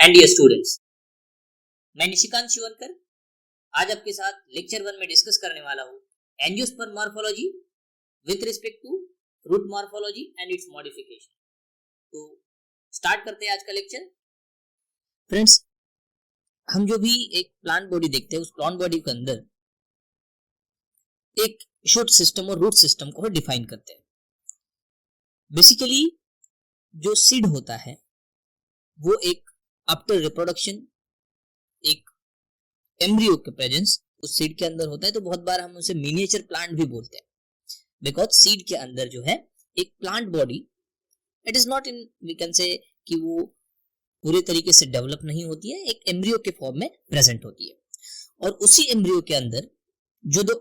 And dear students, मैं निशिकांत शिवनकर आज आपके साथ लेक्चर 1 में डिस्कस करने वाला हूँ angiosperm morphology with respect to root morphology and its modification. तो स्टार्ट करते हैं आज का लेक्चर। फ्रेंड्स, हम जो भी एक प्लांट बॉडी देखते हैं उस प्लांट बॉडी के अंदर एक शूट सिस्टम और रूट सिस्टम को डिफाइन करते हैं। बेसिकली जो सीड होता है वो एक आफ्टर रिप्रोडक्शन एक एम्ब्रियो के प्रेजेंस उस सीड के अंदर होता है, तो बहुत बार हम उसे मिनिएचर प्लांट भी बोलते हैं, बिकॉज सीड के अंदर जो है एक plant body, it is not in we can say कि वो पूरे तरीके से डेवलप नहीं होती है, एक एम्ब्रियो के फॉर्म में प्रेजेंट होती है। और उसी एम्ब्रियो के अंदर जो दो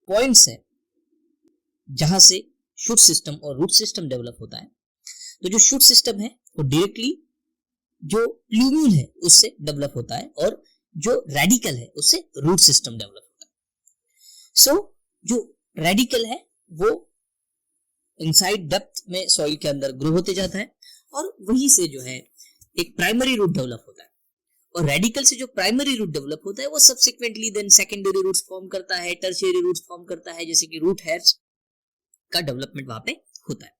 पॉइंट्स है जहां से शूट सिस्टम और रूट सिस्टम डेवलप होता है, तो जो शूट सिस्टम है वो डायरेक्टली जो प्लूम्यूल है उससे डेवलप होता है और जो रेडिकल है उससे रूट सिस्टम डेवलप होता है। सो जो रेडिकल है वो इनसाइड डेप्थ में सॉइल के अंदर ग्रो होते जाता है और वहीं से जो है एक प्राइमरी रूट डेवलप होता है, और रेडिकल से जो प्राइमरी रूट डेवलप होता है वो subsequently then secondary roots form करता है, टर्शियरी रूट्स फॉर्म करता है, जैसे कि रूट हेयर्स का डेवलपमेंट वहां पे होता है।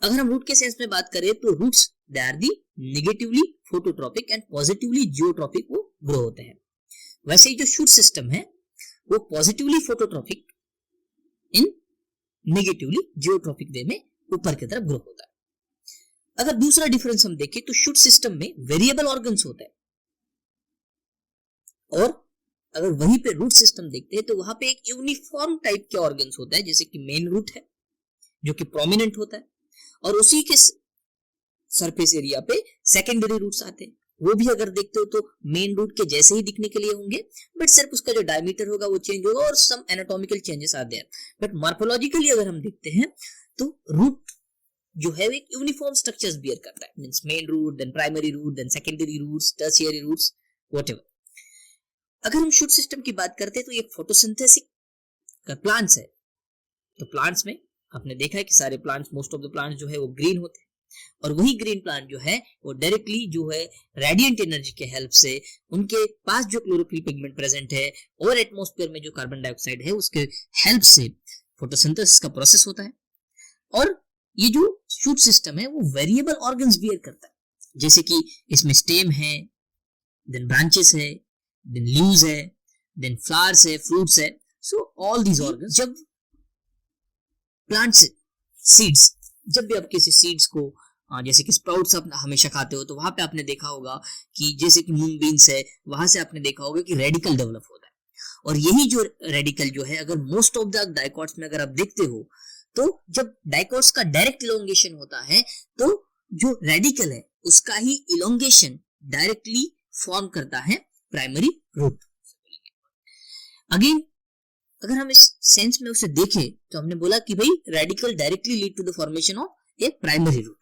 अगर हम रूट के सेंस में बात करें तो roots they are the negatively phototropic and positively geotropic वो ग्रो होते हैं। वैसे ही जो शूट सिस्टम है वो positively phototropic in negatively geotropic way में ऊपर की तरफ ग्रो होता है। अगर दूसरा डिफरेंस हम देखें तो शूट सिस्टम में वेरिएबल ऑर्गन्स होते हैं, और अगर वहीं पे रूट सिस्टम देखते हैं तो वहां पे एक यूनिफॉर्म टाइप के ऑर्गन्स होता है, जैसे कि मेन रूट है जो कि प्रोमिनेंट होता है, और उसी के सरफेस एरिया पे सेकेंडरी रूट्स आते हैं। वो भी अगर देखते हो तो मेन रूट के जैसे ही दिखने के लिए होंगे, बट सिर्फ उसका जो डायमीटर होगा वो चेंज होगा और some anatomical changes are there. But morphologically अगर हम देखते हैं तो रूट जो है एक यूनिफॉर्म स्ट्रक्चर्स बियर करता है, means main root, then primary root, then secondary roots, tertiary roots, whatever. अगर हम शूट सिस्टम की बात करते हैं तो ये फोटोसिंथेसिस का प्लांट्स है। तो प्लांट्स में आपने देखा है कि सारे plants, most of the plants जो है वो ग्रीन होते हैं, और वही ग्रीन प्लांट जो है वो डायरेक्टली जो है रेडिएंट एनर्जी के हेल्प से उनके पास जो क्लोरोफिल पिगमेंट प्रेजेंट है और एटमॉस्फेयर में जो कार्बन डाइऑक्साइड है उसके हेल्प से फोटोसिंथेसिस का प्रोसेस होता है। और ये जो शूट सिस्टम है वो वेरिएबल ऑर्गन्स बियर करता है, जैसे कि इसमें स्टेम है, देन ब्रांचेस है, देन लीव्स है, देन फ्लावर्स है, फ्रूट्स है। सो ऑल दीज ऑर्गन्स, जब प्लांट्स सीड्स, जब भी आप किसी सीड्स को जैसे कि स्प्राउट्स आप हमेशा खाते हो तो वहां पे आपने देखा होगा कि जैसे कि मूंग बीन्स है, वहां से आपने देखा होगा कि रेडिकल डेवलप होता है। और यही जो रेडिकल जो है, अगर मोस्ट ऑफ द डाइकोट्स में अगर आप देखते हो तो जब डाइकोट्स का डायरेक्ट इलोंगेशन होता है तो जो रेडिकल है उसका ही इलोंगेशन डायरेक्टली फॉर्म करता है प्राइमरी रूट। अगेन अगर हम इस सेंस में उसे देखें तो हमने बोला कि भाई radical directly lead to the formation of a primary root.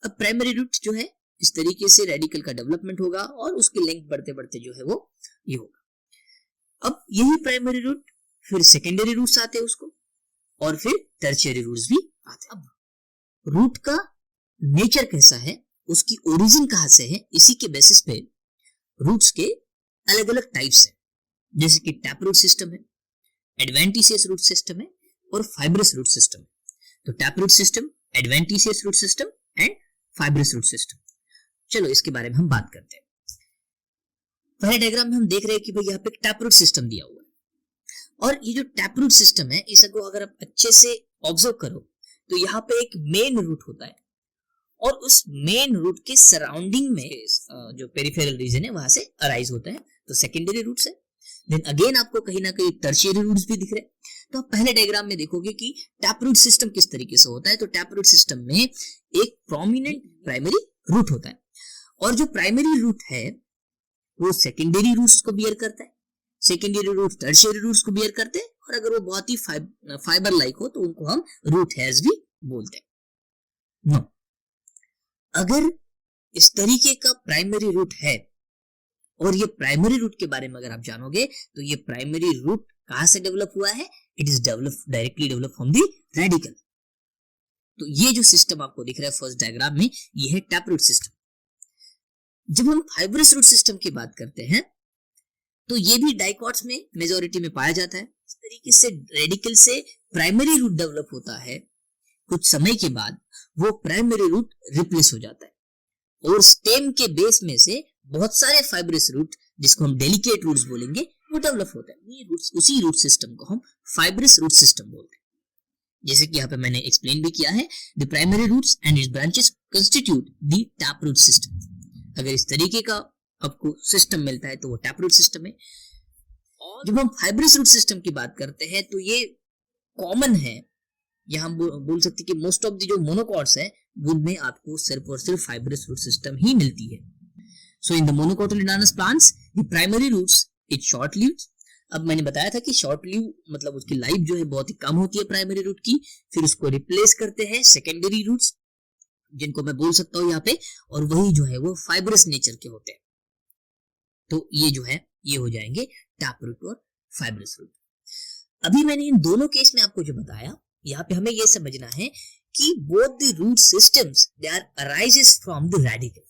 अब प्राइमरी रूट जो है इस तरीके से रेडिकल का डेवलपमेंट होगा और उसकी लेंथ बढ़ते बढ़ते जो है वो ये होगा। अब यही प्राइमरी रूट फिर सेकेंडरी रूट्स आते हैं उसको, और फिर टर्शियरी रूट्स भी आते हैं। अब रूट का नेचर कैसा है, उसकी ओरिजिन कहां से है, इसी के बेसिस पे रूट्स के अलग अलग टाइप्स है, जैसे कि टैप रूट सिस्टम है, एडवेंटिशियस रूट सिस्टम है और फाइब्रस रूट सिस्टम। तो tap root system, adventitious root system and fibrous root system. चलो इसके बारे में हम बात करते हैं। पहले डायग्राम में हम देख रहे हैं कि भाई यहाँ पे टैप रूट सिस्टम दिया हुआ है, और ये जो टैप रूट सिस्टम है इसको अगर आप अच्छे से ऑब्जर्व करो तो यहाँ पे एक मेन रूट होता है, और उस मेन रूट के सराउंडिंग में जो पेरिफेरल रीजन है वहां से अराइज होता है, तो सेकेंडरी रूट्स है। देन अगेन आपको कहीं ना कहीं टर्शियरी रूट्स भी दिख रहे हैं। तो आप पहले डायग्राम में देखोगे कि टैप रूट सिस्टम किस तरीके से होता है। तो टैप रूट सिस्टम में एक प्रोमिनेंट प्राइमरी रूट होता है, और जो प्राइमरी रूट है वो सेकेंडरी रूट्स को बियर करता है, सेकेंडरी रूट टर्शियरी रूट्स को बियर करते हैं, और अगर वो बहुत ही फाइबर लाइक हो तो उनको हम रूट हेयर्स भी बोलते हैं। नो, अगर इस तरीके का प्राइमरी रूट है और ये प्राइमरी रूट के बारे में अगर आप जानोगे तो ये प्राइमरी रूट कहां से डेवलप हुआ है, it is directly develop from the radical. तो ये जो सिस्टम आपको दिख रहा है फर्स्ट डायग्राम में, ये है टैप रूट सिस्टम। जब हम फाइब्रस रूट सिस्टम की बात करते हैं तो ये भी डाइकॉट्स में मेजॉरिटी में पाया जाता है। इस तरीके से रेडिकल से प्राइमरी रूट डेवलप होता है, कुछ समय के बाद वो प्राइमरी रूट रिप्लेस हो जाता है और स्टेम के बेस में से बहुत सारे फाइब्रस रूट, जिसको हम डेलिकेट रूट्स बोलेंगे, वो डेवलप होता है। ये रूट्स, उसी रूट सिस्टम को हम फाइब्रस रूट सिस्टम बोलते हैं। जैसे कि यहाँ पे मैंने एक्सप्लेन भी किया है, the primary roots and its branches constitute the tap root system. अगर इस तरीके का आपको सिस्टम मिलता है तो वो टैप रूट सिस्टम है। और जब हम फाइब्रस रूट सिस्टम की बात करते हैं तो ये कॉमन है, या हम बोल सकते हैं कि मोस्ट ऑफ द जो मोनोकॉट्स है उनमें आपको सिर्फ और सिर्फ फाइब्रस रूट सिस्टम ही मिलती है। So in the monocotyledonous plants the primary roots it short lived. अब मैंने बताया था कि शॉर्ट लिव मतलब उसकी लाइफ जो है बहुत ही कम होती है प्राइमरी रूट की, फिर उसको रिप्लेस करते हैं सेकेंडरी रूट्स, जिनको मैं बोल सकता हूँ यहाँ पे, और वही जो है वो फाइब्रस नेचर के होते हैं। तो ये जो है ये हो जाएंगे टैप रूट और फाइब्रस रूट। अभी मैंने इन दोनों केस में आपको जो बताया, यहाँ पे हमें ये समझना है कि both the root systems they are arises from the radical.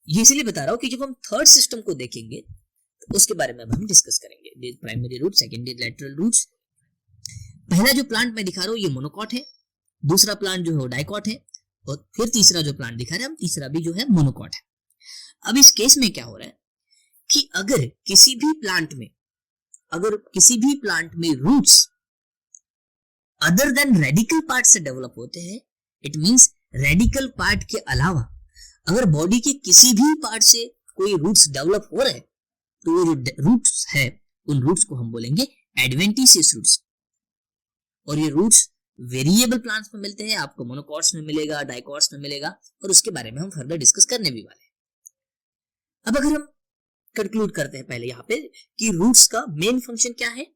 ये इसलिए बता रहा हूं कि जब हम थर्ड सिस्टम को देखेंगे तो उसके बारे में हम डिस्कस करेंगे, primary root, secondary lateral roots. पहला जो प्लांट मैं दिखा रहा हूं ये मोनोकॉट है, दूसरा प्लांट जो है वो डाइकॉट है, और फिर तीसरा जो प्लांट दिखा रहे हैं हम, तीसरा भी जो है मोनोकॉट है। अब इस केस में क्या हो रहा है कि अगर किसी भी प्लांट में roots other than radical part से डेवलप होते हैं, इट मींस रेडिकल पार्ट के अलावा अगर बॉडी के किसी भी पार्ट से कोई रूट्स डेवलप हो रहे हैं तो वो जो रूट्स है उन रूट्स को हम बोलेंगे एडवेंटिशियस रूट्स। और ये रूट्स वेरिएबल प्लांट्स में मिलते हैं, आपको मोनोकॉट्स में मिलेगा, डाइकॉट्स में मिलेगा, और उसके बारे में हम फर्दर डिस्कस करने भी वाले हैं। अब अगर हम कंक्लूड करते हैं पहले यहाँ पे कि रूट्स का मेन फंक्शन क्या है।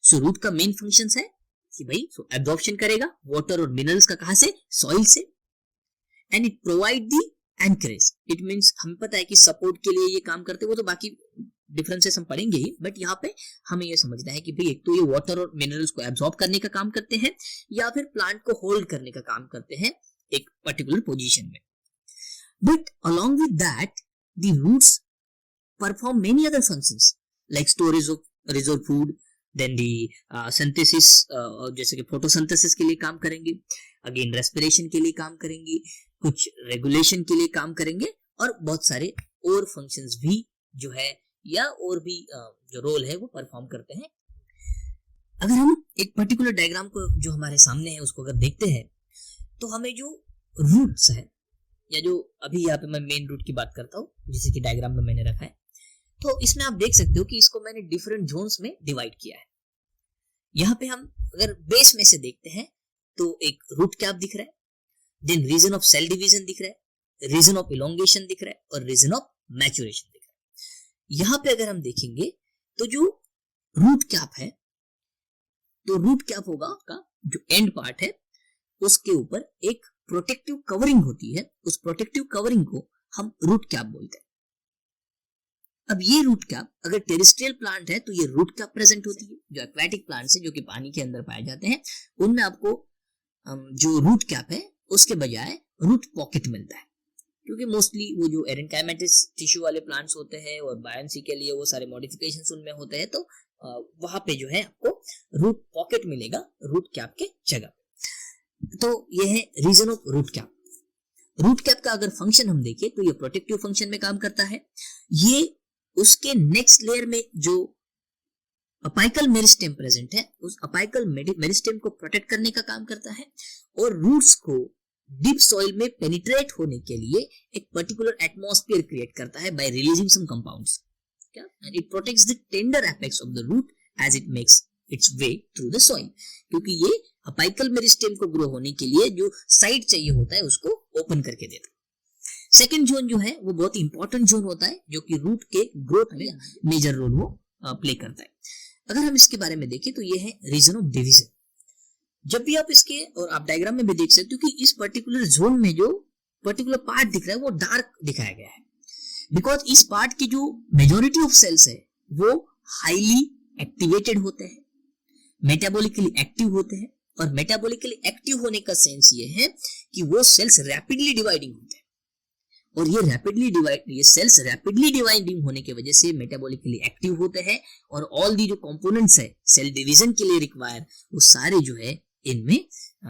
सो रूट का मेन फंक्शन है कि भाई एब्जॉर्प्शन करेगा वाटर और मिनरल्स का, कहां से, सॉइल से, and it provide the anchorage. It means हमें पता है कि सपोर्ट के लिए ये काम करते हैं, वो तो बाकी डिफरेंसेस हम पढ़ेंगे ही, बट यहाँ पे हमें ये समझना है कि भाई एक तो ये वाटर और मिनरल्स को एब्जॉर्ब करने का काम करते हैं, या फिर प्लांट को होल्ड करने का काम करते हैं एक पर्टिकुलर पोजीशन में। But along with that the roots perform many other functions like storage of reserve food, then the synthesis, जैसे कि फोटोसिंथेसिस के लिए काम करेंगे, अगेन रेस्पिरेशन के लिए काम करेंगे, कुछ रेगुलेशन के लिए काम करेंगे, और बहुत सारे और फंक्शंस भी जो है या और भी जो रोल है वो परफॉर्म करते हैं। अगर हम एक पर्टिकुलर डायग्राम को जो हमारे सामने है उसको अगर देखते हैं तो हमें जो रूट्स है, या जो अभी यहाँ पे मैं मेन रूट की बात करता हूँ जिसे कि डायग्राम में मैंने रखा है, तो इसमें आप देख सकते हो कि इसको मैंने डिफरेंट जोन्स में डिवाइड किया है। यहाँ पे हम अगर बेस में से देखते हैं तो एक रूट कैप दिख रहा है, then region of cell division दिख रहा है, रीजन ऑफ इलोंगेशन दिख रहा है, और रीजन ऑफ मैचुरेशन दिख रहा है। यहाँ पे अगर हम देखेंगे तो जो रूट कैप है, तो रूट कैप होगा आपका जो एंड पार्ट है, उसके ऊपर एक प्रोटेक्टिव कवरिंग होती है, उस प्रोटेक्टिव कवरिंग को हम रूट कैप बोलते हैं। अब ये रूट कैप अगर टेरेस्ट्रियल प्लांट है तो ये रूट कैप प्रेजेंट होती है, जो एक्वेटिक प्लांट्स है जो कि पानी के अंदर पाए जाते हैं उनमें आपको जो रूट कैप है उसके बजाय रूट पॉकेट मिलता है, क्योंकि मोस्टली वो जो एरेंकाइमेटिस टिश्यू वाले प्लांट्स होते हैं और बायोन्सी के लिए वो सारे मॉडिफिकेशंस उनमें होते हैं, तो वहां पे जो है आपको रूट पॉकेट मिलेगा रूट कैप के जगह। तो ये है region of root cap. Root cap का अगर फंक्शन हम देखें तो ये प्रोटेक्टिव फंक्शन में काम करता है, ये उसके नेक्स्ट लेयर में जो अपाइकल मेरिस्टेम प्रेजेंट है उस अपाइकल मेरिस्टेम को प्रोटेक्ट करने का काम करता है, और रूट्स को डीप सॉइल में पेनिट्रेट होने के लिए एक पर्टिकुलर एटमॉस्फेयर क्रिएट करता है बाय रिलीजिंग सम कंपाउंड्स, क्या, and it protects the tender apex of the root as it makes its way through the soil, क्योंकि ये अपाइकल मेरिस्टेम को ग्रो होने के लिए जो साइड चाहिए होता है उसको ओपन करके देता है। सेकेंड जोन जो है वो बहुत इंपॉर्टेंट जोन होता है जो कि रूट के ग्रोथ में मेजर रोल वो प्ले करता है। अगर हम इसके बारे में देखें तो ये है रीजन ऑफ डिवीजन। जब भी आप इसके, और आप डायग्राम में भी देख सकते हो कि इस पर्टिकुलर जोन में जो पर्टिकुलर पार्ट दिख रहा है वो डार्क दिखाया गया है, बिकॉज इस पार्ट की जो मेजोरिटी ऑफ सेल्स है वो हाईली एक्टिवेटेड होते हैं, मेटाबॉलिकली एक्टिव होते हैं, और मेटाबॉलिकली एक्टिव होने का सेंस ये है कि वो सेल्स रैपिडली डिवाइडिंग होते हैं, और ये सेल्स रैपिडली डिवाइडिंग होने की वजह से मेटाबॉलिकली एक्टिव होते हैं और ऑल दी जो कंपोनेंट्स है सेल डिवीजन के लिए रिक्वायर वो सारे जो है इनमें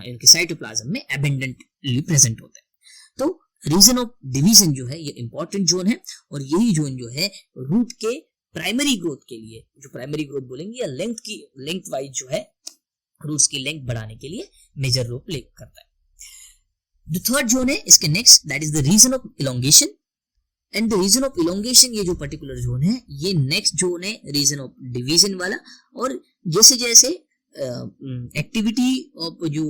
इनके साइटोप्लाज्म में एबंडेंटली प्रेजेंट होते हैं। तो रीजन ऑफ डिवीजन जो है ये इंपॉर्टेंट जोन है और यही जोन जो है रूट के प्राइमरी ग्रोथ के लिए, जो प्राइमरी ग्रोथ बोलेंगे या लेंथ वाइज जो है रूट्स की लेंथ बढ़ाने के लिए मेजर रोल प्ले करता है। जो थर्ड जोन है इसके next, that is the region of elongation. And the region of elongation, ये जो पर्टिकुलर जोन है ये नेक्स्ट जोन है रीजन ऑफ डिवीजन वाला। और जैसे जैसे एक्टिविटी ऑफ जो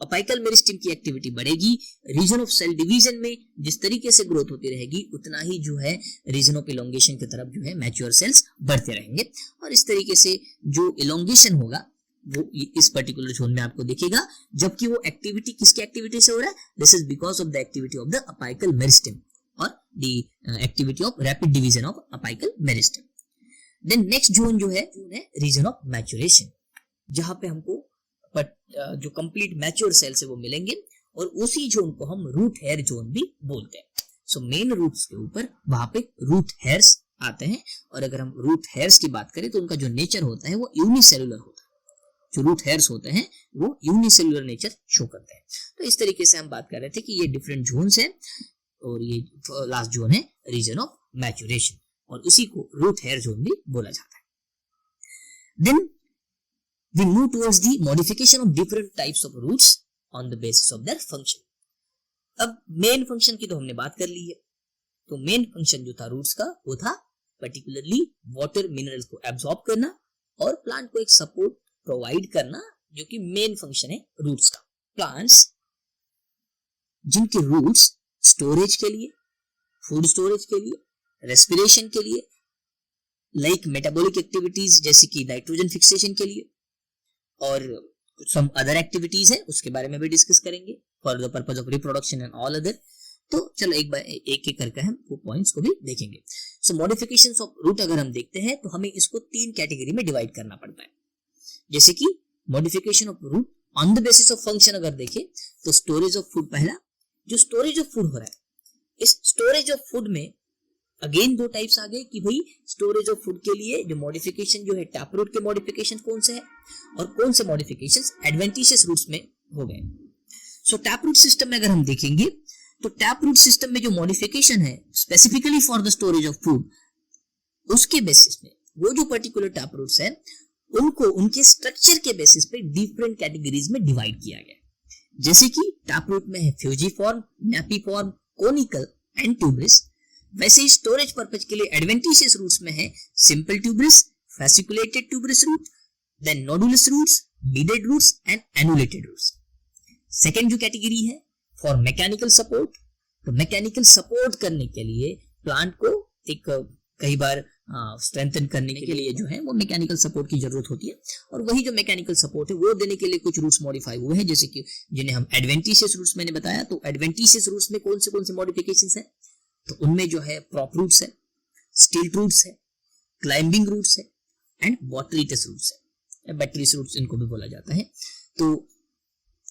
अपाइकल मेरिस्टेम की एक्टिविटी बढ़ेगी, रीजन ऑफ सेल डिवीजन में जिस तरीके से ग्रोथ होती रहेगी उतना ही जो है रीजन ऑफ इलोंगेशन की तरफ जो है मैच्योर सेल्स बढ़ते रहेंगे। और इस तरीके से जो इलोंगेशन होगा वो इस पर्टिकुलर जोन में आपको दिखेगा, जबकि वो एक्टिविटी किसकी एक्टिविटी से हो रहा है, this is because of the activity of the apical meristem और the activity of rapid division of apical meristem. Then next zone जो है रीजन ऑफ मैच्योरेशन, जहां पे हमको जो कंप्लीट मैच्योर सेल्स है वो मिलेंगे और उसी जोन को हम रूट हेयर जोन भी बोलते हैं। सो मेन रूट्स के ऊपर वहां पे रूट हेयर्स आते हैं और अगर हम रूट हेयर्स की बात करें तो उनका जो नेचर होता है वो यूनिसेलुलर होता है। जो रूट हेयर्स होते हैं वो यूनिसेलुलर नेचर शो करते हैं। तो इस तरीके से हम बात कर रहे थे कि ये डिफरेंट जोन्स हैं और ये लास्ट जोन है रीजन ऑफ मैच्योरेशन और उसी को रूट हेयर जोन भी बोला जाता है। Then we move towards the modification of different types of roots on the basis of their function. अब मेन फंक्शन की तो हमने बात कर ली है। तो मेन फंक्शन जो था रूट्स का वो था पर्टिकुलरली वाटर मिनरल्स को एब्सॉर्ब करना और प्लांट को एक सपोर्ट प्रोवाइड करना, जो कि मेन फंक्शन है रूट्स का। प्लांट्स जिनके रूट्स स्टोरेज के लिए, फूड स्टोरेज के लिए, रेस्पिरेशन के लिए, लाइक मेटाबॉलिक एक्टिविटीज जैसे कि नाइट्रोजन फिक्सेशन के लिए और सम अदर एक्टिविटीज है उसके बारे में भी डिस्कस करेंगे for the purpose of reproduction and all other. तो चलो एक बार एक एक करके हम वो पॉइंट्स को भी देखेंगे। सो मॉडिफिकेशंस ऑफ रूट अगर हम देखते हैं तो हमें इसको 3 कैटेगरी में डिवाइड करना पड़ता है। जैसे कि modification of root on the basis of function अगर देखें तो स्टोरेज ऑफ फूड, पहला जो स्टोरेज ऑफ फूड हो रहा है, इस स्टोरेज ऑफ फूड में अगेन 2 टाइप्स आ गए कि भाई स्टोरेज ऑफ फूड के लिए जो मॉडिफिकेशन जो है टैप रूट के मॉडिफिकेशन कौन से है और कौन से मॉडिफिकेशंस एडवेंटिशियस रूट्स में हो गए। सो टैप रूट सिस्टम में अगर हम देखेंगे तो टैप रूट सिस्टम में जो मॉडिफिकेशन है specifically for the storage of food, उसके बेसिस में वो जो पर्टिकुलर टैप रूट्स है उनको उनके स्ट्रक्चर के बेसिस पे डिफरेंट कैटेगरीज में डिवाइड किया गया। जैसे कि टैप रूट में है फ्यूजीफॉर्म, नैपीफॉर्म, कोनिकल एंड ट्यूबरस। वैसे ही स्टोरेज पर्पज के लिए एडवेंटिशियस रूट्स में है simple tuberous, fasciculated tuberous root, then nodulose roots, beaded roots and annulated roots. Second जो कैटेगरी है फॉर मैकेनिकल सपोर्ट, तो मैकेनिकल सपोर्ट करने के लिए प्लांट को एक कई बार स्ट्रेंथन करने के लिए जो है वो मैकेनिकल सपोर्ट की जरूरत होती है और वही जो मैकेनिकल सपोर्ट है वो देने के लिए कुछ रूट्स मॉडिफाई हुए हैं, जैसे कि जिन्हें हम एडवेंटिशियस रूट्स मैंने बताया। तो एडवेंटिशियस रूट्स में कौन से मॉडिफिकेशंस है, तो उनमें जो है प्रॉप रूट्स है, स्टिल्ट रूट्स है, क्लाइंबिंग रूट्स है एंड बॉटरीटस रूट्स है, बैटरीस रूट्स इनको भी बोला जाता है। तो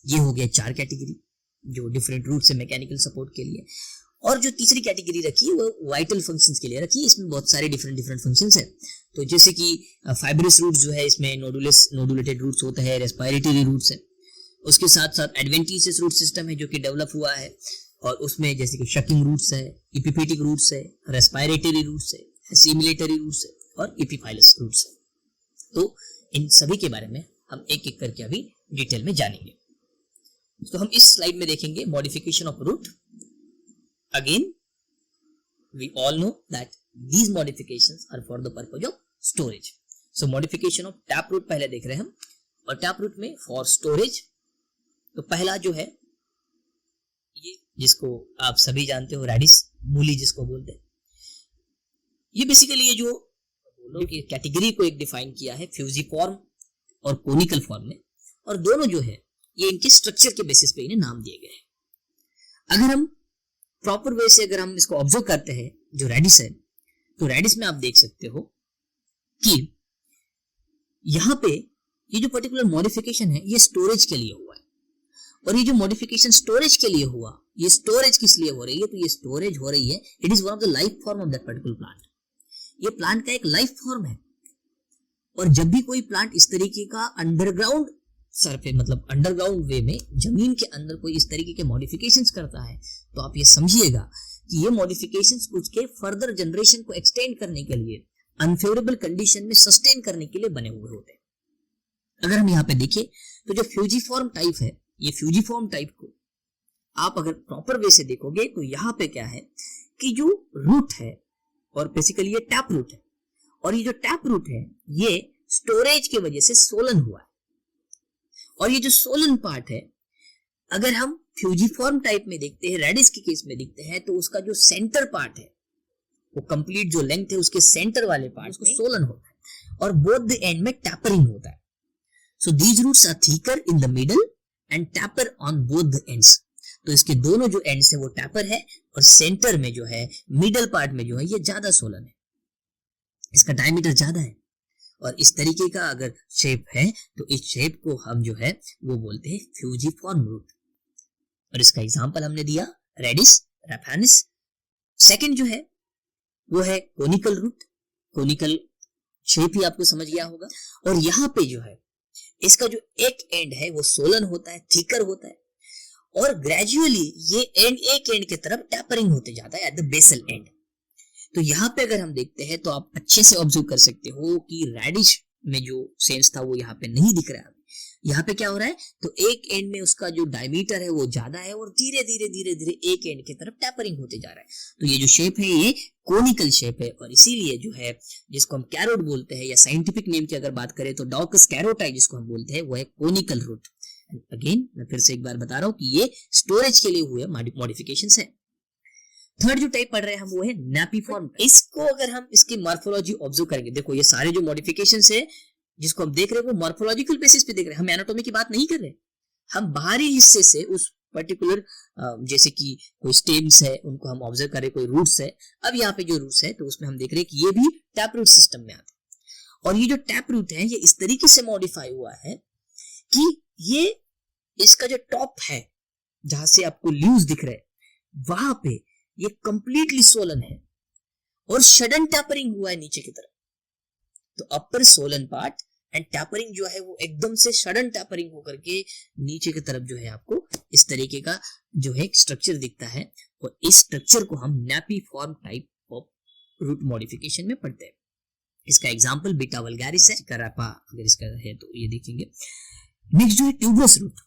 ये हो गया 4 कैटेगरी जो डिफरेंट रूट्स है मैकेनिकल सपोर्ट के लिए। और जो तीसरी कैटेगरी रखी है वो वाइटल फंक्शंस के लिए रखी है। इसमें बहुत सारे डिफरेंट फंक्शंस है। तो जैसे कि फाइब्रस रूट्स जो है इसमें नोडुलेटेड रूट्स होता है, रेस्पिरेटरी रूट्स है। उसके साथ साथ एडवेंटिशियस रूट सिस्टम है जो कि डेवलप हुआ है और उसमें जैसे कि शकिंग रूट्स है, एपिफेटिक रूट्स है, रेस्पिरेटरी रूट्स है, एसिमिलेटरी रूट्स है और एपिफाइलस रूट्स है। तो इन सभी के बारे में हम एक एक करके अभी डिटेल में जानेंगे। तो हम इस स्लाइड में देखेंगे modification of root. Again we all know that these modifications are for the purpose of storage. So modification of tap root पहले देख रहे हैं हम, और टैप रूट में फॉर स्टोरेज तो पहला जो है ये जिसको आप सभी जानते हो रेडिस मूली जिसको बोलते हैं, ये बेसिकली ये जो कैटेगरी को एक डिफाइन किया है फ्यूजीफॉर्म और कोनिकल फॉर्म में, और दोनों जो है ये इनके स्ट्रक्चर के बेसिस पे इन्हें नाम दिए गए हैं। अगर हम प्रॉपर वे से अगर हम इसको ऑब्जर्व करते हैं जो रेडिस है, तो रेडिस में आप देख सकते हो कि यहां पे ये जो पर्टिकुलर मॉडिफिकेशन है ये स्टोरेज के लिए हुआ है और ये जो मॉडिफिकेशन स्टोरेज के लिए हुआ, ये स्टोरेज किस लिए हो रही है? तो ये स्टोरेज हो रही है, it is one of the life form of that particular plant. ये प्लांट का एक लाइफ फॉर्म है। और जब भी कोई प्लांट इस तरीके का अंडरग्राउंड सरफेस, मतलब अंडरग्राउंड वे में जमीन के अंदर कोई इस तरीके के मॉडिफिकेशंस करता है, तो आप ये समझिएगा कि ये मॉडिफिकेशंस उसके फर्दर जनरेशन को एक्सटेंड करने के लिए, अनफेवरेबल कंडीशन में सस्टेन करने के लिए बने हुए होते हैं। अगर हम यहाँ पे देखें तो जो फ्यूजीफॉर्म टाइप है, ये फ्यूजीफॉर्म टाइप को आप अगर प्रॉपर वे से देखोगे तो यहाँ पे क्या है कि जो रूट है, और बेसिकली ये टैप रूट है, और ये जो टैप रूट है ये स्टोरेज की वजह से सोलन हुआ है। और ये जो सोलन पार्ट है, अगर हम फ्यूजीफॉर्म टाइप में देखते हैं, रेडिस के केस में देखते हैं, तो उसका जो सेंटर पार्ट है, वो कंप्लीट जो लेंथ है उसके सेंटर वाले पार्ट को सोलन होता है, और बोथ द एंड में टैपरिंग होता है। So these roots are thicker in the middle and taper on both the ends. तो इसके दोनों जो एंड्स है वो टैपर है, और सेंटर में जो है, मिडल पार्ट में जो है, ये ज्यादा सोलन है, इसका डायमीटर ज्यादा है। और इस तरीके का अगर शेप है तो इस शेप को हम जो है वो बोलते हैं फ्यूजीफॉर्म रूट। और इसका एग्जांपल हमने दिया रेडिस, रैफानिस। सेकंड जो है वो है कोनिकल रूट। कोनिकल शेप ही आपको समझ गया होगा। और यहाँ पे जो है इसका जो एक एंड है वो सोलन होता है, थिकर होता है, और ग्रेजुअली ये एंड एक एंड की तरफ टैपरिंग होते जाता है एट द बेसल एंड। तो यहाँ पे अगर हम देखते हैं तो आप अच्छे से ऑब्जर्व कर सकते हो कि रेडिश में जो सेंस था वो यहाँ पे नहीं दिख रहा है। यहाँ पे क्या हो रहा है, तो एक एंड में उसका जो डायमीटर है वो ज्यादा है, और धीरे धीरे धीरे धीरे एक एंड की तरफ टैपरिंग होते जा रहा है। तो ये जो शेप है ये कोनिकल शेप है, और इसीलिए जो है जिसको हम कैरोट बोलते हैं, या साइंटिफिक नेम की अगर बात करें तो डॉकस कैरोटाई जिसको हम बोलते हैं, वो है कोनिकल रूट। अगेन मैं फिर से एक बार बता रहा हूँ कि ये स्टोरेज के लिए हुए मॉडिफिकेशंस है। थर्ड जो टाइप पढ़ रहे हैं हम वो है नैपीफॉर्म। इसको अगर हम इसकी मॉर्फोलॉजी ऑब्जर्व करेंगे, देखो ये सारे जो मॉडिफिकेशंस है जिसको हम देख रहे हैं वो मॉर्फोलॉजिकल बेसिस पे देख रहे हैं, हम एनाटॉमी की बात नहीं कर रहे। हम बाहरी हिस्से से उस पर्टिकुलर जैसे कि कोई स्टेम्स है उनको हम ऑब्जर्व कर रहे, कोई रूट्स है। अब यहाँ पे जो रूट्स है तो उसमें हम देख रहे हैं कि ये भी टैप रूट सिस्टम में आता है। और ये जो टैप रूट है ये इस तरीके से मॉडिफाई हुआ है कि ये इसका जो टॉप है जहां से आपको लीव्स दिख रहे हैं वहां पे ये कंप्लीटली सोलन है, और सडन टैपरिंग हुआ है नीचे की तरफ। तो अपर सोलन पार्ट एंड टैपरिंग जो है वो एकदम से सडन टैपरिंग होकर के नीचे की तरफ जो है आपको इस तरीके का जो है स्ट्रक्चर दिखता है, और इस स्ट्रक्चर को हम नैपीफॉर्म टाइप ऑफ रूट मॉडिफिकेशन में पढ़ते हैं। इसका एग्जांपल बीटा वल्गारिस है, करापा अगर इसका है तो ये देखेंगे। नेक्स्ट जो है tuberous root.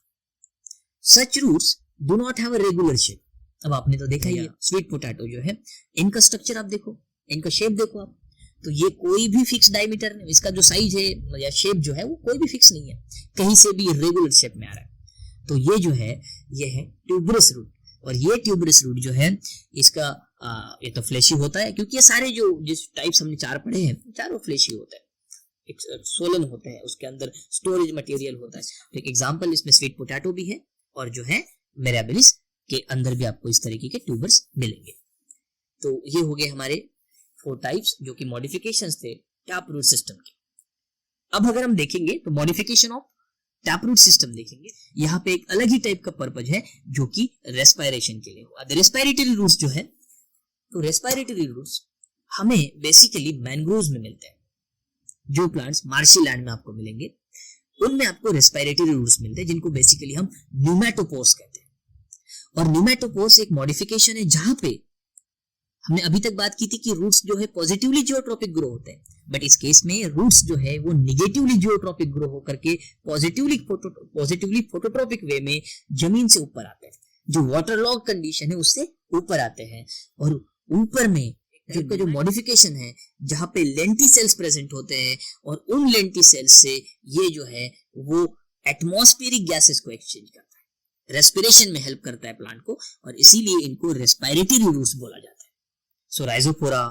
Such roots do not have a regular shape. अब आपने तो देखा ही है स्वीट पोटैटो जो है, इनका स्ट्रक्चर आप देखो, इनका शेप देखो आप, तो ये कोई भी फिक्स डायमीटर नहीं, इसका जो साइज है या शेप जो है वो कोई भी फिक्स नहीं है, कहीं से भी रेगुलर शेप में आ रहा है। तो ये जो है ये है ट्यूबरस रूट। और ये ट्यूबरस रूट जो है इसका ये तो फ्लैशी होता है, क्योंकि ये सारे जो जिस टाइप्स हमने चार पढ़े हैं चारों फ्लैशी होता है, एक सोलन होते हैं, उसके अंदर स्टोरेज मटेरियल होता है। तो एक एग्जांपल इसमें स्वीट पोटैटो भी है, और जो है मिराबिलिस के अंदर भी आपको इस तरीके के ट्यूबर्स मिलेंगे। तो ये हो गए हमारे 4 टाइप्स जो कि मॉडिफिकेशंस थे टैप रूट सिस्टम के। अब अगर हम देखेंगे तो modification of tap root system देखेंगे, यहाँ पे एक अलग ही टाइप का पर्पज है जो कि रेस्पिरेशन के लिए हुआ। रेस्पिरेटरी रूट्स जो है, तो रेस्पिरेटरी रूट्स हमें बेसिकली मैंग्रोव्स में मिलते हैं। जो प्लांट्स मार्शी लैंड में आपको मिलेंगे उनमें आपको रेस्पिरेटरी रूट्स मिलते हैं, जिनको बेसिकली हम न्यूमेटोपोर्स कहते हैं। और न्यूमेटोपोर्स एक मॉडिफिकेशन है जहां पे हमने अभी तक बात की थी कि रूट्स जो है पॉजिटिवली जियोट्रॉपिक ग्रो होते हैं, बट इस केस में रूट्स जो है वो निगेटिवली जियोट्रॉपिक ग्रो होकर के पॉजिटिवली फोटोट्रॉपिक वे में जमीन से ऊपर आते हैं, जो वाटर लॉग कंडीशन है उससे ऊपर आते हैं। और ऊपर में जो मॉडिफिकेशन है जहां पे लेंटी सेल्स प्रेजेंट होते हैं, और उन लेंटी सेल्स से ये जो है वो एटमॉस्फेरिक गैसेस को एक्सचेंज करता है, रेस्पिरेशन में हेल्प करता है प्लांट को, और इसीलिए इनको रेस्पिरेटरी रूट्स बोला जाता है। सो राइजोफोरा,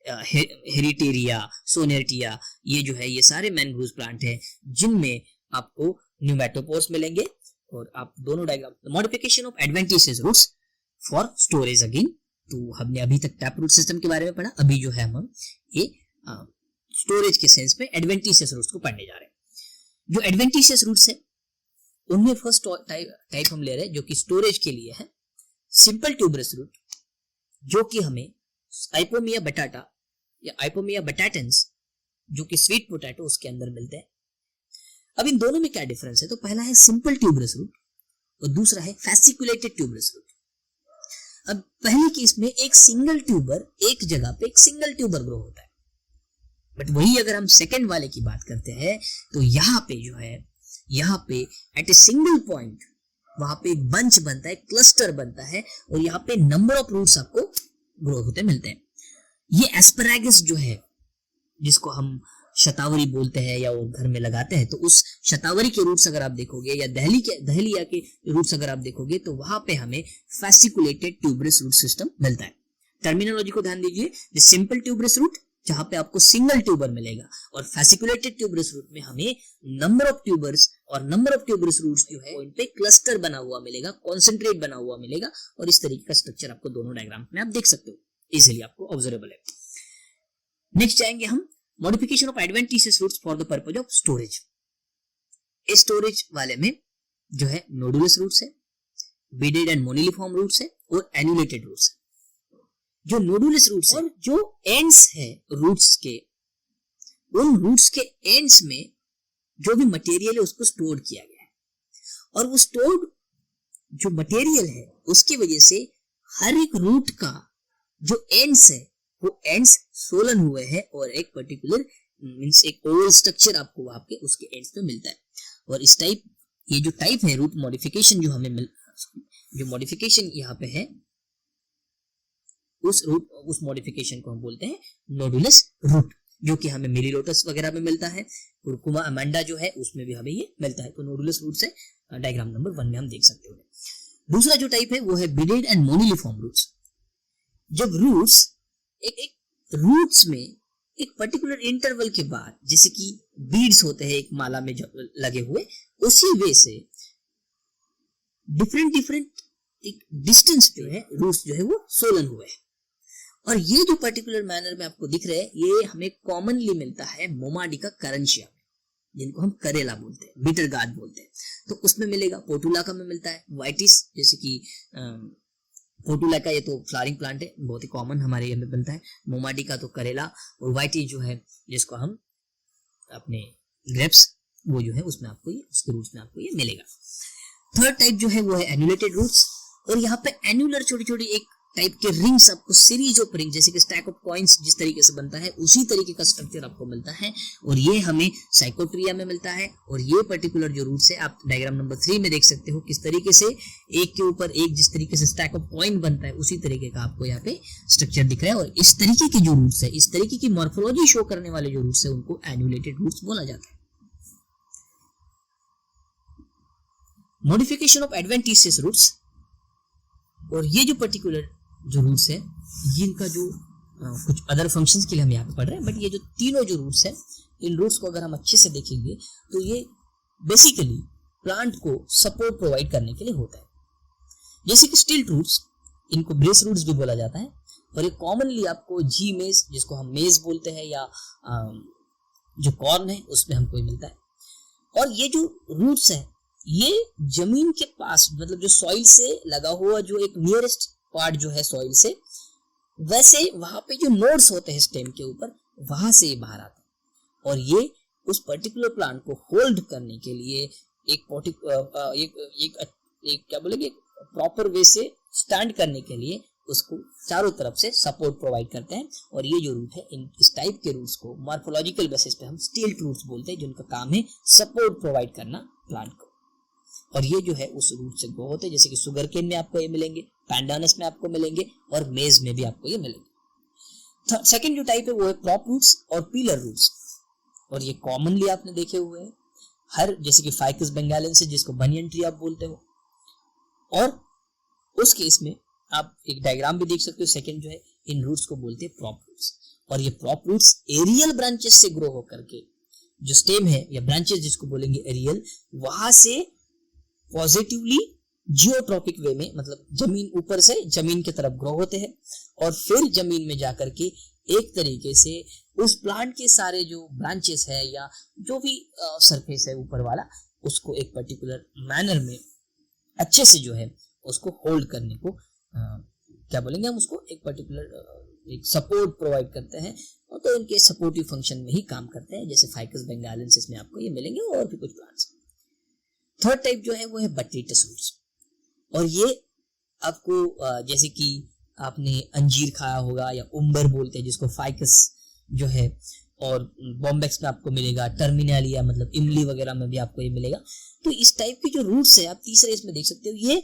हेरिटेरिया, सोनेटिया, ये जो है ये सारे मैंग्रोव प्लांट हैं जिनमें आपको न्यूमेटोपोर्स मिलेंगे। और आप दोनों diagram modification of adventitious roots for storage again, तो हमने अभी तक टैप रूट सिस्टम के बारे में पढ़ा, अभी जो है हम ये स्टोरेज के सेंस में एडवेंटिशियस रूट्स को पढ़ने जा रहे हैं। जो एडवेंटिशियस रूट्स है उनमें फर्स्ट टाइप हम ले रहे हैं जो कि स्टोरेज के लिए है, सिंपल ट्यूबरस रूट, जो कि हमें आइपोमिया बटाटा या आइपोमिया बटाटेंस जो कि स्वीट पोटैटो उसके अंदर मिलते हैं। अब इन दोनों में क्या डिफरेंस है? तो पहला है सिंपल ट्यूबरस रूट और दूसरा है फैसिकुलेटेड ट्यूबरस रूट। अब पहले केस में एक सिंगल ट्यूबर, एक जगह पे एक सिंगल ट्यूबर ग्रो होता है, बट वही अगर हम सेकंड वाले की बात करते हैं तो यहाँ पे जो है, यहाँ पे एट ए सिंगल पॉइंट वहां पे एक बंच बनता है, क्लस्टर बनता है, और यहाँ पे नंबर ऑफ रूट्स आपको ग्रो होते मिलते हैं। ये एस्पैरागस जो है, जिसको हम शतावरी बोलते हैं या वो घर में लगाते हैं, तो उस शतावरी के रूट्स अगर आप देखोगे या दहलिया के रूट्स अगर आप देखोगे तो वहां पे हमें फैसिकुलेटेड ट्यूबरस रूट सिस्टम मिलता है। टर्मिनोलॉजी को ध्यान दीजिए, द सिंपल ट्यूबरस रूट जहां पे आपको सिंगल ट्यूबर मिलेगा, और फैसिकुलेटेड ट्यूबरस रूट में हमें नंबर ऑफ ट्यूबर्स और नंबर ऑफ ट्यूबरस रूट्स जो है इन पे क्लस्टर बना हुआ मिलेगा, कॉन्सेंट्रेट बना हुआ मिलेगा, और इस तरीके का स्ट्रक्चर आपको दोनों डायग्राम में आप देख सकते हो, इजीली आपको ऑब्जर्वेबल है। नेक्स्ट जाएंगे हम modification of adventitious roots for the purpose of storage. इस स्टोरेज वाले में जो है नोडुलस रूट्स है, बिडेड एंड मोनिलिफॉर्म रूट्स है और एन्युलेटेड रूट्स है। जो नोडुलस रूट्स और जो एंड्स है रूट्स के, उन रूट्स के एंड्स में जो भी मटेरियल है उसको स्टोर किया गया है, और वो स्टोर्ड जो मटेरियल है उसकी वजह से हर एक रूट का जो एंड्स है वो एंड्स सोलन हुए हैं, और एक पर्टिकुलर मींस एक ओवल स्ट्रक्चर आपको वहां पे उसके एंड्स पे मिलता है। और इस टाइप, ये जो टाइप है रूट मॉडिफिकेशन जो हमें जो मॉडिफिकेशन यहाँ पे है, उस मॉडिफिकेशन को हम बोलते हैं नोडुलस रूट, जो कि हमें मिलीलोटस वगैरह में मिलता है, कुरकुमा अमेंडा जो है उसमें भी हमें ये मिलता है। तो नोडुलस रूट से डायग्राम नंबर 1 में हम देख सकते हो। दूसरा जो टाइप है वो है बिडेड एंड मोनिलिफॉर्म रूट्स। जब रूट्स एक रूट्स में एक पर्टिकुलर इंटरवल के बाद, जैसे कि बीड्स होते हैं एक माला में लगे हुए, उसी वे से डिफरेंट एक डिस्टेंस पे है रूट्स जो है वो सोलन हुए हैं। और ये जो पर्टिकुलर मैनर में आपको दिख रहे हैं, ये हमें कॉमनली मिलता है मोमाडिका करंशिया में, जिनको हम करेला बोलते हैं, बिटर गार्ड बोलते हैं, तो उसमें मिलेगा। पोर्टुलाका में मिलता है, वाइटिस जैसे कि पोर्टुलाका ये तो फ्लावरिंग प्लांट है, बहुत ही कॉमन हमारे यहाँ में बनता है। मोमाडिका तो करेला, और वाइटिस जो है जिसको हम अपने ग्रेप्स, वो जो है उसमें आपको ये, उसके रूट्स में आपको ये मिलेगा। थर्ड टाइप जो है वो है एन्युलेटेड रूट्स, और यहाँ पे एन्युलर छोटी छोटी एक टाइप के रिंग्स, आपको सीरीज ऑफ रिंग, जैसे कि स्टैक ऑफ कॉइन्स जिस तरीके से बनता है उसी तरीके का स्ट्रक्चर आपको मिलता है, और ये हमें साइकोट्रिया में मिलता है। और ये पर्टिकुलर जो रूट्स है आप डायग्राम नंबर 3 में देख सकते हो किस तरीके से एक के ऊपर एक, जिस तरीके से स्टैक ऑफ कॉइन बनता है उसी तरीके का आपको यहाँ पे स्ट्रक्चर दिख रहा है। और इस तरीके के जो रूट्स है, इस तरीके की मॉर्फोलॉजी शो करने वाले जो रूट्स है, उनको एन्युलेटेड रूट्स बोला जाता है। मॉडिफिकेशन ऑफ एडवेंटिशियस रूट्स, और ये जो पर्टिकुलर जो रूट्स है, जिनका जो कुछ अदर फंक्शंस के लिए हम यहाँ पे पढ़ रहे हैं, बट ये जो तीनों जो रूट्स हैं, इन रूट्स को अगर हम अच्छे से देखेंगे तो ये बेसिकली प्लांट को सपोर्ट प्रोवाइड करने के लिए होता है। जैसे कि स्टिल्ट रूट्स, इनको ब्रेस रूट्स भी बोला जाता है, और ये कॉमनली आपको जी मेज, जिसको हम मेज बोलते हैं, या जो कॉर्न है उसमें हमको मिलता है। और ये जो रूट्स है ये जमीन के पास, मतलब जो सॉइल से लगा हुआ जो एक नियरेस्ट पार्ट जो है सॉइल से, वैसे वहां पे जो नोड्स होते हैं स्टेम के ऊपर, वहां से ये बाहर आते हैं, और ये उस पर्टिकुलर प्लांट को होल्ड करने के लिए एक क्या बोलेंगे, प्रॉपर वे से स्टैंड करने के लिए उसको चारों तरफ से सपोर्ट प्रोवाइड करते हैं। और ये जो रूट है, इस टाइप के रूट्स को मॉर्फोलॉजिकल बेसिस पे हम स्टिल्ट रूट्स बोलते हैं, जिनका काम है सपोर्ट प्रोवाइड करना प्लांट को। और ये जो है उस रूट से ग्रो होते हैं, जैसे कि सुगर केन में आपको ये मिलेंगे, पैंडानस में आपको मिलेंगे, और मेज में भी आपको ये मिलेंगे। सेकंड जो टाइप है वो है प्रॉप रूट्स और पीलर रूट्स, और ये कॉमनली आपने देखे हुए हैं हर, जैसे कि फाइकस बेंगालेंसिस, जिसको बनियन ट्री आप बोलते हो, और उस केस में आप एक डायग्राम भी देख सकते हो। सेकंड जो है, इन रूट्स को बोलते हैं प्रॉप रूट्स, और ये प्रॉप रूट्स एरियल ब्रांचेस से ग्रो होकर के जो स्टेम है या ब्रांचेस जिसको बोलेंगे एरियल, वहां से पॉजिटिवली जियोट्रॉपिक वे में, मतलब जमीन ऊपर से जमीन की तरफ ग्रो होते हैं, और फिर जमीन में जाकर के एक तरीके से उस प्लांट के सारे जो ब्रांचेस है या जो भी सरफेस है ऊपर वाला, उसको एक पर्टिकुलर मैनर में अच्छे से जो है उसको होल्ड करने को क्या बोलेंगे हम उसको, एक पर्टिकुलर एक सपोर्ट प्रोवाइड करते हैं, और तो इनके सपोर्टिव फंक्शन में ही काम करते हैं, जैसे फाइकस बेंगालेंसिस में आपको ये मिलेंगे और भी कुछ प्लांट्स। थर्ड टाइप जो है वो है बटरीटस रूट्स, और ये आपको जैसे कि आपने अंजीर खाया होगा या उम्बर बोलते हैं जिसको फाइकस जो है, और बॉम्बेक्स में आपको मिलेगा, टर्मिनालिया मतलब इमली वगैरह में भी आपको ये मिलेगा। तो इस टाइप के जो रूट्स है आप तीसरे इसमें देख सकते हो, ये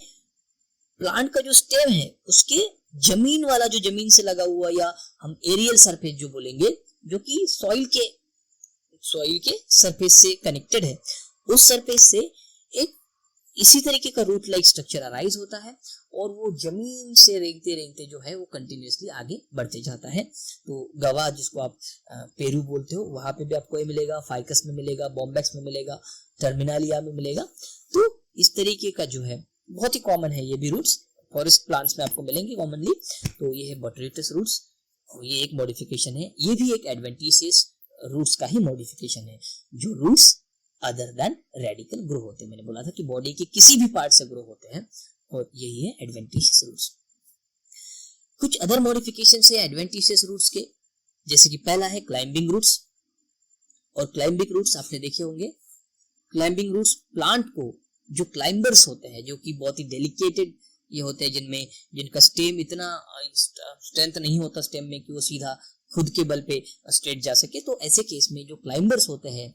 प्लांट का जो स्टेम है उसके जमीन वाला जो जमीन से लगा हुआ या हम एरियल सरफेस जो बोलेंगे, जो कि सॉइल के सरफेस से कनेक्टेड है, उस सरफेस से एक इसी तरीके का रूट लाइक स्ट्रक्चर अराइज होता है, और वो जमीन से रेंगते रेंगते जो है वो कंटिन्यूअसली आगे बढ़ते जाता है। तो गवा जिसको आप पेरू बोलते हो वहां पे भी आपको ये मिलेगा, फाइकस में मिलेगा, बॉम्बेक्स में मिलेगा, टर्मिनालिया में मिलेगा। तो इस तरीके का जो है बहुत ही कॉमन है, ये भी रूट्स फॉरेस्ट प्लांट्स में आपको मिलेंगे कॉमनली। तो ये है बटरीटस रूट्स, ये एक मॉडिफिकेशन है, ये भी एक एडवेंटिशियस रूट्स का ही मॉडिफिकेशन है, जो roots other than radical grow होते हैं। मैंने बोला था कि बॉडी के किसी भी पार्ट से ग्रो होते हैं, और यही है एडवेंटिशियस रूट्स। कुछ अदर मॉडिफिकेशन है एडवेंटिशियस रूट्स के, जैसे कि पहला है क्लाइंबिंग रूट्स, और क्लाइंबिंग रूट्स आपने देखे होंगे। क्लाइंबिंग रूट्स प्लांट को, जो क्लाइंबर्स होते हैं जो कि बहुत ही डेलिकेटेड ये होते हैं, जिनका स्टेम इतना स्ट्रेंथ नहीं होता स्टेम में कि वो सीधा खुद के बल पे स्ट्रेट जा सके, तो ऐसे केस में जो क्लाइंबर्स होते हैं,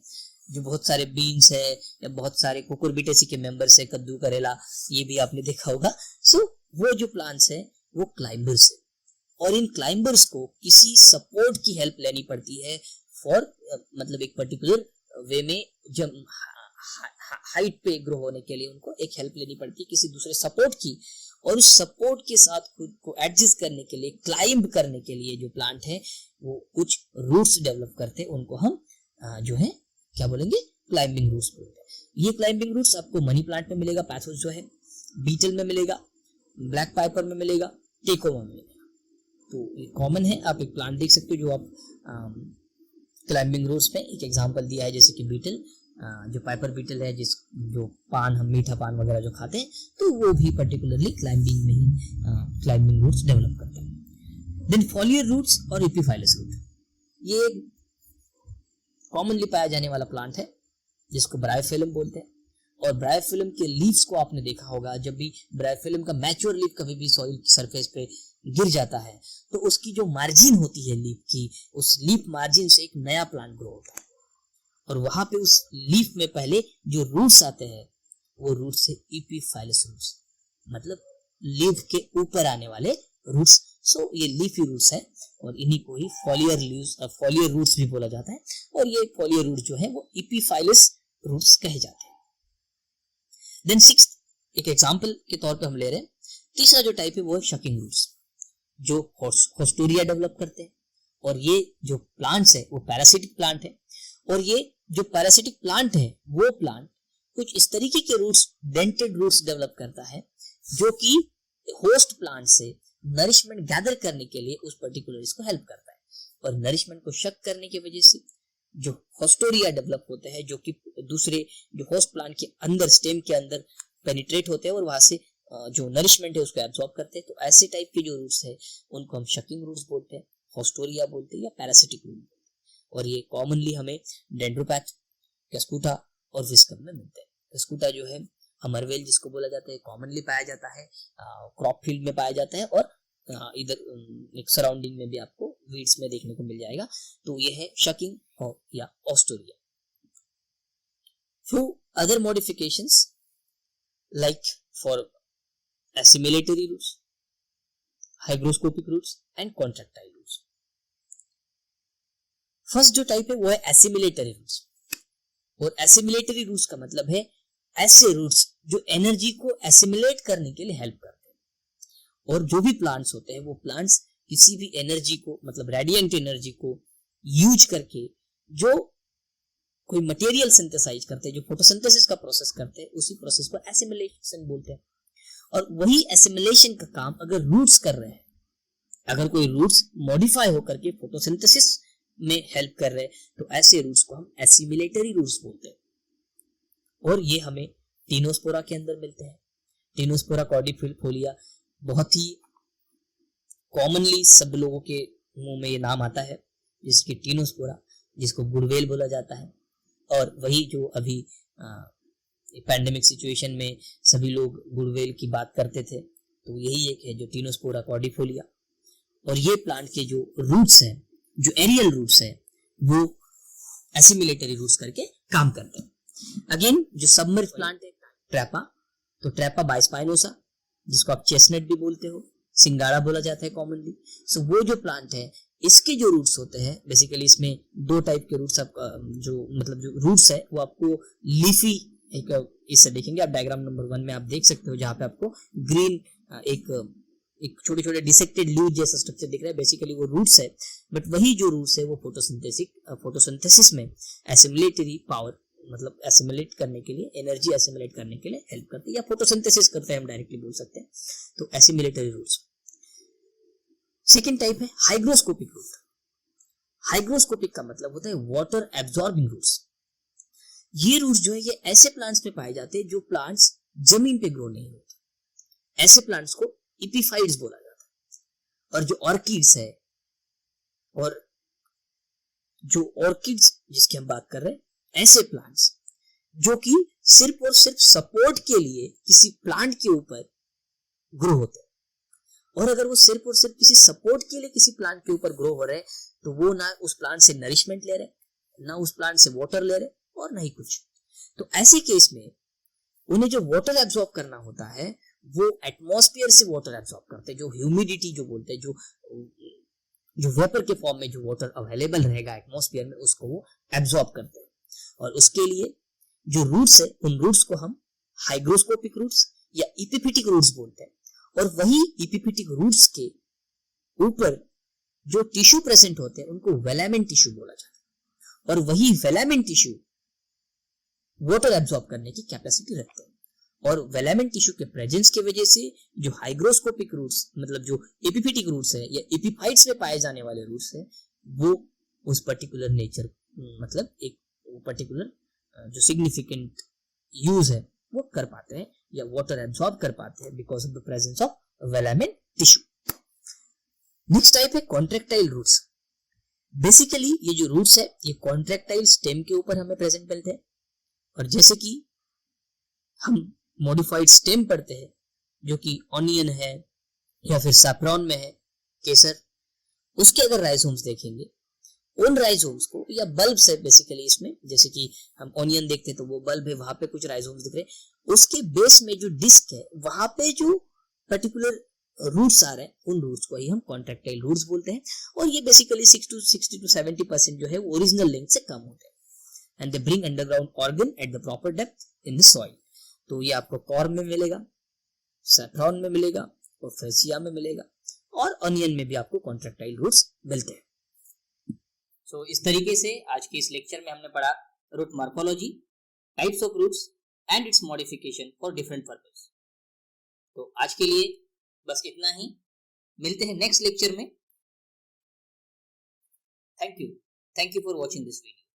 जो बहुत सारे बीन्स है या बहुत सारे कुकुरबिटेसी के मेंबर्स है, कद्दू करेला, ये भी आपने देखा होगा। सो वो जो प्लांट्स है वो क्लाइंबर्स है, और इन क्लाइंबर्स को किसी सपोर्ट की हेल्प लेनी पड़ती है फॉर मतलब एक पर्टिकुलर वे में, जब हाइट पे ग्रो होने के लिए उनको एक हेल्प लेनी पड़ती है किसी दूसरे सपोर्ट की, और उस सपोर्ट के साथ खुद को एडजस्ट करने के लिए, क्लाइंब करने के लिए जो प्लांट है वो कुछ रूट्स डेवलप करते हैं, उनको हम जो है क्या बोलेंगे, क्लाइंबिंग रूट्स बोलते हैं। ये क्लाइंबिंग रूट्स आपको मनी प्लांट में मिलेगा, पैथोस जो है, बीटल में मिलेगा, ब्लैक पाइपर में मिलेगा, टेकोमा में मिलेगा। तो ये कॉमन है, आप एक प्लांट देख सकते हो जो आप क्लाइंबिंग रूट्स में एक एग्जांपल दिया है, जैसे कि बीटल, जो पाइपर बीटल है, जो पान हम मीठा पान वगैरह जो खाते हैं, तो वो भी पर्टिकुलरली क्लाइंबिंग में ही क्लाइंबिंग रूट्स डेवलप करते हैं। देन फॉलियर रूट्स और एपिफाइलस रूट, ये कॉमनली पाया जाने वाला प्लांट है जिसको ब्रायोफिल्म बोलते हैं, और ब्रायोफिल्म के लीव्स को आपने देखा होगा, जब भी ब्रायोफिल्म का मैच्योर लीफ कभी भी सॉइल सरफेस पे गिर जाता है तो उसकी जो मार्जिन होती है लीफ की, उस लीफ मार्जिन से एक नया प्लांट ग्रो होता है, और वहां पे उस लीफ में पहले जो रूट्स आते हैं वो रूट्स से एपिफाइलस रूट्स, मतलब लीफ के ऊपर आने वाले रूट्स। सो ये लीफी रूट्स है, और इन्हीं को ही फॉलियर रूट्स भी बोला जाता है, और ये फॉलियर रूट जो है वो एपिफाइलस रूट्स कहे जाते हैं। देन सिक्स्थ एक एग्जांपल के तौर पे हम ले रहे हैं, तीसरा जो टाइप है वो है शकिंग रूट्स, जो होस्टोरिया डेवलप करते हैं, और ये जो प्लांट्स है वो पैरासिटिक प्लांट है, और ये जो पैरासिटिक प्लांट है वो प्लांट कुछ इस तरीके के रूट्स, डेंटेड रूट्स डेवलप करता है, जो कि होस्ट प्लांट से नरिशमेंट गैदर करने के लिए उस पर्टिकुलर इसको हेल्प करता है, और नरिशमेंट को शक करने की वजह से जो होस्टोरिया डेवलप होते हैं, जो कि दूसरे जो होस्ट प्लांट के अंदर, स्टेम के अंदर पेनिट्रेट होते हैं और वहां से जो नरिशमेंट है उसको एब्जॉर्ब करते हैं। तो ऐसे टाइप के जो रूट्स है उनको हम शकिंग रूट्स बोलते हैं, होस्टोरिया बोलते हैं या पैरासिटिक रूट बोलते हैं, और ये कॉमनली हमें डेंड्रोपैथ, कैस्कुटा और विस्कम में मिलते हैं। कैस्कुटा जो है हमरवेल जिसको बोला जाता है, कॉमनली पाया जाता है, क्रॉप फील्ड में पाया जाता है, और इधर एक सराउंडिंग में भी आपको वीड्स में देखने को मिल जाएगा। तो ये है शकिंग या haustoria. Few other modifications like for assimilatory roots, hygroscopic roots and contractile roots। First जो टाइप है वो है assimilatory roots, और assimilatory roots का मतलब है ऐसे रूट्स जो एनर्जी को एसिमिलेट करने के लिए हेल्प करते हैं, और जो भी प्लांट्स होते हैं वो प्लांट्स किसी भी एनर्जी को, मतलब रेडिएंट एनर्जी को यूज करके जो कोई मटेरियल सिंथेसाइज करते हैं, जो फोटोसिंथेसिस का प्रोसेस करते हैं, उसी प्रोसेस को एसिमिलेशन बोलते हैं। और वही एसिमिलेशन का काम अगर रूट्स कर रहे हैं, अगर कोई रूट्स मॉडिफाई होकर के फोटोसिंथेसिस में हेल्प कर रहे हैं, तो ऐसे रूट्स को हम एसिमिलेटरी रूट्स बोलते हैं। और ये हमें टीनोस्पोरा के अंदर मिलते हैं। टीनोस्पोरा कॉर्डिफोलिया बहुत ही कॉमनली सब लोगों के मुंह में ये नाम आता है, जिसकी टीनोस्पोरा, जिसको गुड़वेल बोला जाता है। और वही जो अभी पैंडेमिक सिचुएशन में सभी लोग गुड़वेल की बात करते थे, तो यही एक है जो टीनोस्पोरा कॉर्डिफोलिया। और ये प्लांट के जो रूट्स हैं, जो एरियल रूट्स हैं, वो एसिमिलेटरी रूट्स करके काम करते हैं। अगेन जो सबमर्ज प्लांट है ट्रैपा, तो ट्रैपा बाइस्पाइनोसा, जिसको आप चेस्टनट भी बोलते हो, सिंगाड़ा बोला जाता है कॉमनली। सो वो जो प्लांट है, इसके जो रूट्स होते हैं, बेसिकली इसमें दो टाइप के रूट्स, जो रूट्स है वो आपको लीफी, एक इससे देखेंगे आप डायग्राम नंबर 1 में आप देख सकते हो, जहां पे आपको ग्रीन एक छोटे छोटे डिसेक्टेड लीव जैसा स्ट्रक्चर दिख रहा है, बेसिकली वो रूट्स है। बट वही जो रूट्स है वो फोटोसिंथेसिस में एसिमिलेटरी पावर, मतलब एसिमिलेट करने के लिए, एनर्जी एसिमिलेट करने के लिए हेल्प करते हैं, या फोटोसिंथेसिस करते हैं हम डायरेक्टली बोल सकते हैं। तो एसिमिलेटरी रूट्स। सेकेंड टाइप है हाइग्रोस्कोपिक रूट। हाइग्रोस्कोपिक का मतलब होता है वाटर एब्जॉर्बिंग रूट्स। ये रूट्स जो है ये ऐसे प्लांट्स में पाए जाते हैं जो प्लांट्स जमीन पे ग्रो नहीं होते। ऐसे प्लांट्स को इपीफाइट्स बोला जाता है। और जो ऑर्किड्स है, और जो ऑर्किड्स जिसकी हम बात कर रहे हैं, ऐसे प्लांट्स जो कि सिर्फ और सिर्फ सपोर्ट के लिए किसी प्लांट के ऊपर ग्रो होते हैं। और अगर वो सिर्फ और सिर्फ किसी सपोर्ट के लिए किसी प्लांट के ऊपर ग्रो हो रहे हैं, तो वो ना उस प्लांट से नरिशमेंट ले रहे, ना उस प्लांट से वाटर ले रहे, और नहीं कुछ। तो ऐसे केस में उन्हें जो वाटर एब्सॉर्ब करना होता है, वो एटमॉस्फेयर से वाटर एब्सॉर्ब करते हैं। जो ह्यूमिडिटी जो बोलते हैं, जो वेपर के फॉर्म में जो वाटर अवेलेबल रहेगा एटमॉस्फेयर में, उसको वो एब्सॉर्ब करते हैं। और उसके लिए जो रूट्स है, उन रूट्स को हम हाइग्रोस्कोपिक रूट्स या इपिफिटिक रूट्स बोलते हैं। और वही इपिफिटिक रूट्स के ऊपर जो टिश्यू प्रेजेंट होते हैं, उनको वेलामेन टिश्यू बोला जाता है। और वही वेलामेन टिश्यू वाटर एब्सॉर्ब करने की कैपेसिटी रखते हैं। और वेलामेन टिश्यू के प्रेजेंस की वजह से जो हाइग्रोस्कोपिक रूट्स, मतलब जो एपिफिटिक रूट्स है या एपिफाइट्स में पाए जाने वाले रूट्स है, वो उस पर्टिकुलर नेचर, मतलब एक पर्टिकुलर जो सिग्निफिकेंट यूज है वो कर पाते हैं, या वाटर एब्सॉर्ब कर पाते हैं because of the presence of velamen tissue. Next type है कॉन्ट्रैक्टाइल रूट्स। बेसिकली ये जो रूट्स है, ये कॉन्ट्रैक्टाइल स्टेम के ऊपर हमें प्रेजेंट मिलते हैं। और जैसे कि हम मॉडिफाइड स्टेम पढ़ते हैं, जो कि ऑनियन है या फिर सैफ्रॉन में है, केसर, उसके अगर राइजोम्स देखेंगे, उन राइजोम्स को, या बल्ब है बेसिकली इसमें, जैसे कि हम ऑनियन देखते हैं तो वो बल्ब है, वहां पे कुछ राइजोम्स दिख रहे हैं। उसके बेस में जो डिस्क है, वहां पे जो पर्टिकुलर रूट्स आ रहे हैं, उन रूट्स को ही हम कॉन्ट्रैक्टाइल रूट्स बोलते हैं। और ये बेसिकली 60 to 70% जो है वो ओरिजिनल लेंथ से कम होते हैं। And they bring underground organ at the proper depth in the soil. तो ये आपको कॉर्न में मिलेगा, सैफ्रॉन में मिलेगा, और फ्रेसिया में मिलेगा, और ऑनियन में भी आपको कॉन्ट्रैक्टाइल रूट्स मिलते हैं। सो इस तरीके से आज के इस लेक्चर में हमने पढ़ा root morphology, types of roots and its modification for different purpose. तो आज के लिए बस इतना ही, मिलते हैं नेक्स्ट लेक्चर में। Thank you for watching this video.